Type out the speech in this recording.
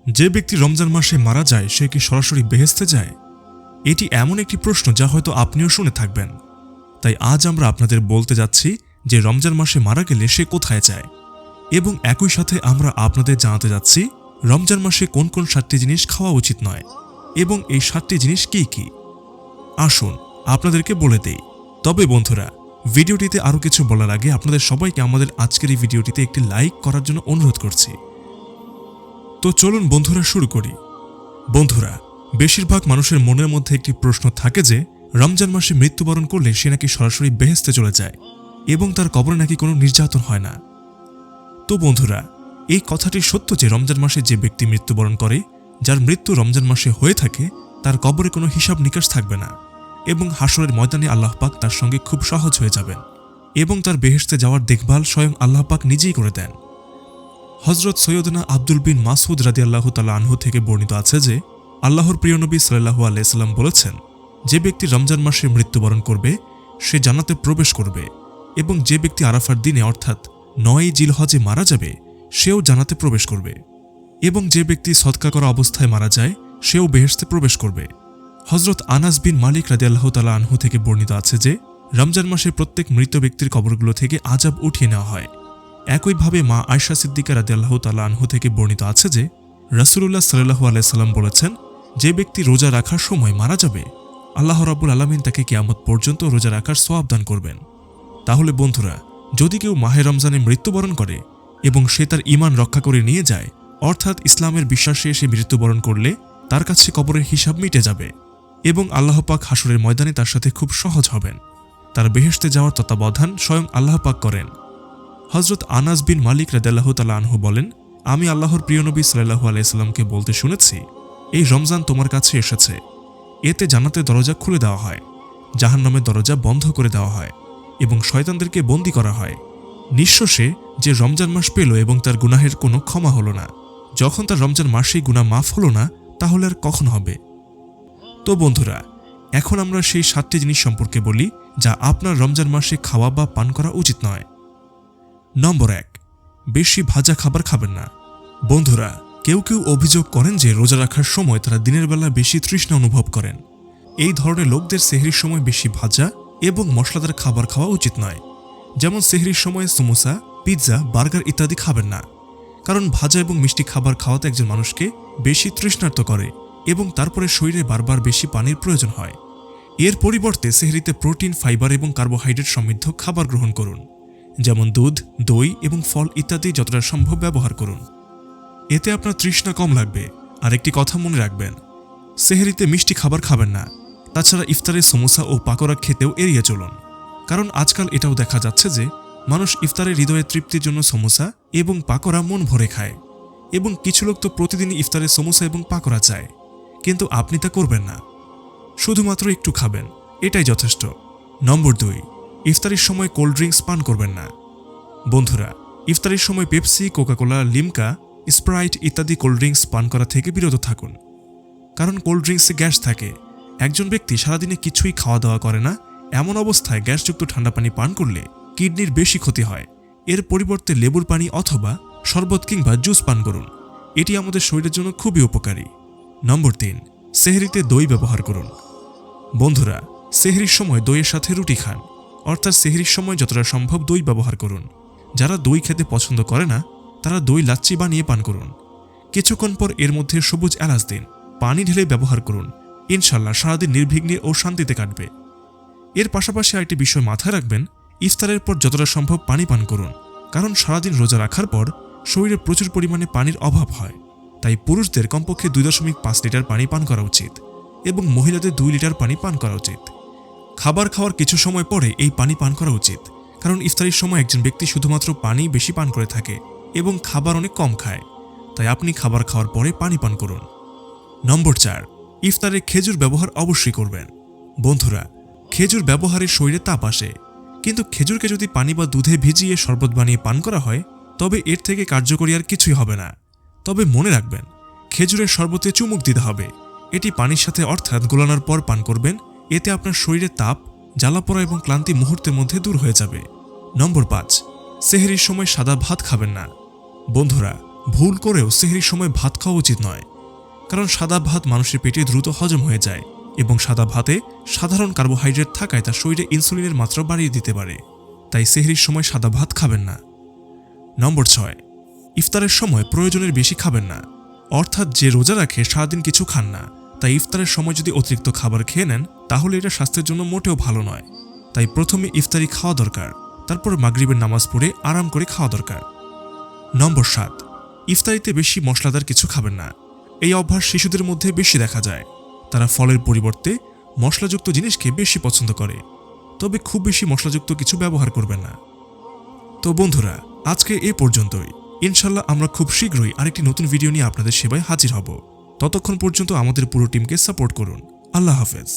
যে ব্যক্তি রমজান মাসে মারা যায় সে কি সরাসরি বেহেশতে যায়? এটি এমন একটি প্রশ্ন যা হয়তো আপনিও শুনে থাকবেন। তাই আজ আমরা আপনাদের বলতে যাচ্ছি যে রমজান মাসে মারা গেলে সে কোথায় যায়, এবং একই সাথে আমরা আপনাদের জানাতে যাচ্ছি রমজান মাসে কোন কোন 7টি জিনিস খাওয়া উচিত নয় এবং এই 7টি জিনিস কি কি। আসুন আপনাদেরকে বলে দেই। তবে বন্ধুরা, ভিডিওটিতে আরও কিছু বলার আগে আপনাদের সবাইকে আমাদের আজকের এই ভিডিওটিতে একটি লাইক করার জন্য অনুরোধ করছি। তো চলুন বন্ধুরা শুরু করি। বন্ধুরা, বেশিরভাগ মানুষের মনের মধ্যে একটি প্রশ্ন থাকে যে রমজান মাসে মৃত্যুবরণ করলে সে নাকি সরাসরি বেহেশতে চলে যায় এবং তার কবরে নাকি কোনো নির্যাতন হয় না। তো বন্ধুরা, এই কথাটি সত্য যে রমজান মাসে যে ব্যক্তি মৃত্যুবরণ করে, যার মৃত্যু রমজান মাসে হয়ে থাকে, তার কবরে কোনো হিসাব নিকাশ থাকবে না এবং হাসরের ময়দানে আল্লাহ পাক তার সঙ্গে খুব সহজ হয়ে যাবেন এবং তার বেহেশতে যাওয়ার দেখভাল স্বয়ং আল্লাহ পাক নিজেই করে দেন। হযরত সৈয়দনা আব্দুল বিন মাসউদ রাদিয়াল্লাহু তাআলা আনহু থেকে বর্ণিত আছে যে আল্লাহর প্রিয় নবী সাল্লাল্লাহু আলাইহি সাল্লাম বলেছেন, যে ব্যক্তি রমজান মাসে মৃত্যুবরণ করবে সে জান্নাতে প্রবেশ করবে, এবং যে ব্যক্তি আরাফার দিনে অর্থাৎ 9 জিলহজে মারা যাবে সেও জান্নাতে প্রবেশ করবে, এবং যে ব্যক্তি সদকা করা অবস্থায় মারা যায় সেও বেহেশতে প্রবেশ করবে। হযরত আনাস বিন মালিক রাদিয়াল্লাহু তাআলা আনহু থেকে বর্ণিত আছে যে রমজান মাসে প্রত্যেক মৃত ব্যক্তির কবরগুলো থেকে আযাব উঠিয়ে নেওয়া হয়। একইভাবে মা আয়েশা সিদ্দিকা রাদিয়াল্লাহু তাআলা আনহু থেকে বর্ণিত আছে যে রাসূলুল্লাহ সাল্লাল্লাহু আলাইহি সাল্লাম বলেছেন, যে ব্যক্তি রোজা রাখার সময় মারা যাবে আল্লাহ রাব্বুল আলামিন তাকে কিয়ামত পর্যন্ত রোজা রাখার সওয়াব দান করবেন। তাহলে বন্ধুরা, যদি কেউ মাহে রমজানে মৃত্যুবরণ করে এবং সে তার ঈমান রক্ষা করে নিয়ে যায়, অর্থাৎ ইসলামের বিশ্বাসে এসে মৃত্যুবরণ করলে তার কাছে কবরের হিসাব মিটে যাবে এবং আল্লাহ পাক হাসরের ময়দানে তার সাথে খুব সহজ হবেন। তার বেহেশতে যাওয়ার তত্ত্বাবধান স্বয়ং আল্লাহ পাক করেন। হযরত আনাস বিন মালিক রাদিয়াল্লাহু তাআলা আনহু বলেন, আমি আল্লাহর প্রিয় নবী সাল্লাল্লাহু আলাইহি সাল্লামকে বলতে শুনেছি, এই রমজান তোমার কাছে এসেছে, এতে জান্নাতের দরজা খুলে দেওয়া হয়, জাহান্নামের দরজা বন্ধ করে দেওয়া হয় এবং শয়তানদেরকে বন্দী করা হয়। নিঃশেষে যে রমজান মাস পেল এবং তার গুনাহের কোনো ক্ষমা হলো না, যখন তার রমজান মাসেই গুনাহ মাফ হলো না, তাহলে আর কখন হবে? তো বন্ধুরা, এখন আমরা সেই 7টি জিনিস সম্পর্কে বলি যা আপনার রমজান মাসে খাওয়া বা পান করা উচিত নয়। নম্বর 1, বেশি ভাজা খাবার খাবেন না। বন্ধুরা, কেউ কেউ অভিযোগ করেন যে রোজা রাখার সময় তারা দিনের বেলা বেশি তৃষ্ণা অনুভব করেন। এই ধরনের লোকদের সেহরির সময় বেশি ভাজা এবং মশলাদার খাবার খাওয়া উচিত নয়। যেমন সেহরির সময় সমোসা, পিৎজা, বার্গার ইত্যাদি খাবেন না, কারণ ভাজা এবং মিষ্টি খাবার খাওয়াতে একজন মানুষকে বেশি তৃষ্ণার্ত করে এবং তারপরে শরীরে বারবার বেশি পানির প্রয়োজন হয়। এর পরিবর্তে সেহরিতে প্রোটিন, ফাইবার এবং কার্বোহাইড্রেট সমৃদ্ধ খাবার গ্রহণ করুন, যেমন দুধ, দই এবং ফল ইত্যাদি যতটা সম্ভব ব্যবহার করুন। এতে আপনার তৃষ্ণা কম লাগবে। আর একটি কথা মনে রাখবেন, সেহরিতে মিষ্টি খাবার খাবেন না। তাছাড়া ইফতারে সমোসা ও পাকোড়া খেতেও এড়িয়ে চলুন, কারণ আজকাল এটাও দেখা যাচ্ছে যে মানুষ ইফতারে হৃদয়ের তৃপ্তির জন্য সমোসা এবং পাকোড়া মন ভরে খায়, এবং কিছু লোক তো প্রতিদিনই ইফতারে সমোসা এবং পাকোড়া চায়, কিন্তু আপনি তা করবেন না। শুধুমাত্র একটু খাবেন, এটাই যথেষ্ট। নম্বর 2, ইফতারির সময় কোল্ড ড্রিঙ্কস পান করবেন না। বন্ধুরা, ইফতারির সময় পেপসি, কোকাকোলা, লিমকা, স্প্রাইট ইত্যাদি কোল্ড ড্রিঙ্কস পান করা থেকে বিরত থাকুন, কারণ কোল্ড ড্রিঙ্কসে গ্যাস থাকে। একজন ব্যক্তি সারাদিনে কিছুই খাওয়া দাওয়া করে না, এমন অবস্থায় গ্যাসযুক্ত ঠান্ডা পানি পান করলে কিডনির বেশি ক্ষতি হয়। এর পরিবর্তে লেবুর পানি অথবা শরবত কিংবা জুস পান করুন, এটি আমাদের শরীরের জন্য খুবই উপকারী। নম্বর 3, সেহরিতে দই ব্যবহার করুন। বন্ধুরা, সেহরির সময় দইয়ের সাথে রুটি খান, অর্থাৎ সেহরির সময় যতটা সম্ভব দই ব্যবহার করুন। যারা দই খেতে পছন্দ করে না তারা দই লাচ্ছি বানিয়ে পান করুন। কিছুক্ষণ পর এর মধ্যে সবুজ এলাচ দিন, পানি ঢেলে ব্যবহার করুন। ইনশাল্লাহ সারাদিন নির্বিঘ্নে ও শান্তিতে কাটবে। এর পাশাপাশি আরেকটি বিষয় মাথায় রাখবেন, ইফতারের পর যতটা সম্ভব পানি পান করুন, কারণ সারাদিন রোজা রাখার পর শরীরে প্রচুর পরিমাণে পানির অভাব হয়। তাই পুরুষদের কমপক্ষে 2.5 লিটার পানি পান করা উচিত এবং মহিলাদের 2 লিটার পানি পান করা উচিত। খাবার খাওয়ার কিছু সময় পরে এই পানি পান করা উচিত, কারণ ইফতারির সময় একজন ব্যক্তি শুধুমাত্র পানি বেশি পান করে থাকে এবং খাবার অনেক কম খায়। তাই আপনি খাবার খাওয়ার পরে পানি পান করুন। নম্বর 4, ইফতারে খেজুর ব্যবহার অবশ্যই করবেন। বন্ধুরা, খেজুর ব্যবহারে শরীরে তাপ আসে, কিন্তু খেজুরকে যদি পানি বা দুধে ভিজিয়ে শরবত বানিয়ে পান করা হয় তবে এর থেকে কার্যকরী আর কিছুই হবে না। তবে মনে রাখবেন, খেজুরের শরবতে চুমুক দিতে হবে। এটি পানির সাথে অর্থাৎ গোলানোর পর পান করবেন, এতে আপনার শরীরে তাপ, জ্বালাপোড়া এবং ক্লান্তি মুহূর্তের মধ্যে দূর হয়ে যাবে। নম্বর 5, সেহরির সময় সাদা ভাত খাবেন না। বন্ধুরা, ভুল করেও সেহরির সময় ভাত খাওয়া উচিত নয়, কারণ সাদা ভাত মানুষের পেটে দ্রুত হজম হয়ে যায় এবং সাদা ভাতে সাধারণ কার্বোহাইড্রেট থাকায় তা শরীরে ইনসুলিনের মাত্রা বাড়িয়ে দিতে পারে। তাই সেহরির সময় সাদা ভাত খাবেন না। নম্বর 6, ইফতারের সময় প্রয়োজনের বেশি খাবেন না। অর্থাৎ যে রোজা রাখে সারাদিন কিছু খান না, তাই ইফতারের সময় যদি অতিরিক্ত খাবার খেয়ে নেন তাহলে এটা স্বাস্থ্যের জন্য মোটেও ভালো নয়। তাই প্রথমে ইফতারি খাওয়া দরকার, তারপর মাগরিবের নামাজ পড়ে আরাম করে খাওয়া দরকার। নম্বর 7, ইফতারিতে বেশি মশলাদার কিছু খাবেন না। এই অভ্যাস শিশুদের মধ্যে বেশি দেখা যায়। তারা ফলের পরিবর্তে মশলাযুক্ত জিনিসকে বেশি পছন্দ করে, তবে খুব বেশি মশলাযুক্ত কিছু ব্যবহার করবেন না। তো বন্ধুরা, আজকে এ পর্যন্তই। ইনশাল্লাহ আমরা খুব শীঘ্রই আরেকটি নতুন ভিডিও নিয়ে আপনাদের সেবায় হাজির হব। ততক্ষণ পর্যন্ত আমাদের পুরো টিমকে সাপোর্ট করুন। আল্লাহ হাফেজ।